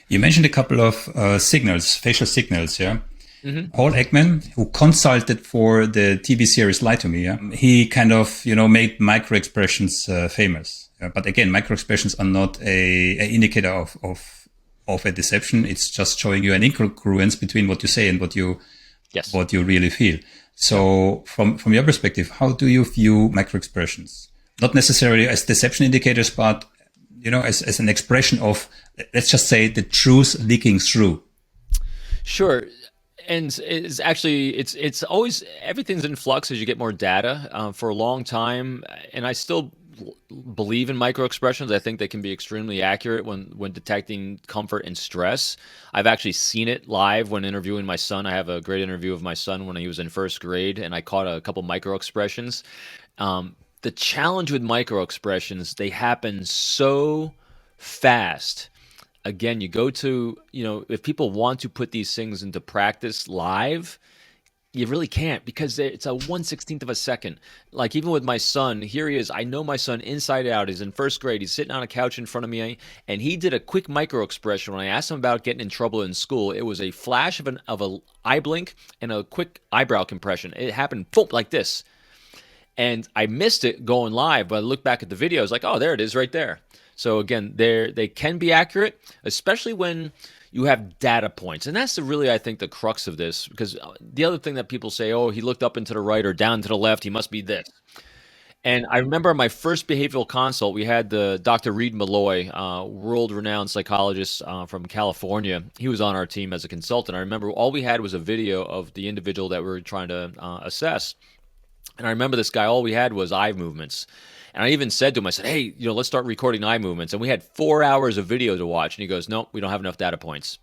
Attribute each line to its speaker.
Speaker 1: You mentioned a couple of signals, facial signals, yeah?
Speaker 2: Mm-hmm.
Speaker 1: Paul Ekman, who consulted for the TV series Lie to Me, yeah? He kind of, made micro expressions famous. Yeah? But again, micro expressions are not a indicator of a deception. It's just showing you an incongruence between what you say and what you
Speaker 2: Yes.
Speaker 1: really feel. So from your perspective, how do you view micro expressions? Not necessarily as deception indicators, but as an expression of, let's just say, the truth leaking through.
Speaker 2: Sure. And it's always, everything's in flux as you get more data. For a long time, and I still believe in micro expressions. I think they can be extremely accurate when detecting comfort and stress. I've actually seen it live when interviewing my son. I have a great interview of my son when he was in first grade, and I caught a couple micro expressions. The challenge with micro expressions, they happen so fast. Again, you go to, if people want to put these things into practice live, you really can't, because it's a 1/16th of a second. Like, even with my son, here he is. I know my son inside out. He's in first grade. He's sitting on a couch in front of me, and he did a quick micro expression when I asked him about getting in trouble in school. It was a flash of a eye blink and a quick eyebrow compression. It happened, boom, like this. And I missed it going live, but I looked back at the video. I was like, oh, there it is right there. So again, they can be accurate, especially when you have data points. And that's really, I think, the crux of this, because the other thing that people say, oh, he looked up and to the right or down to the left, he must be this. And I remember my first behavioral consult, we had the Dr. Reed Malloy, world-renowned psychologist from California. He was on our team as a consultant. I remember all we had was a video of the individual that we were trying to assess. And I remember this guy, all we had was eye movements. And I even said to him, I said, hey, let's start recording eye movements. And we had 4 hours of video to watch. And he goes, nope, we don't have enough data points.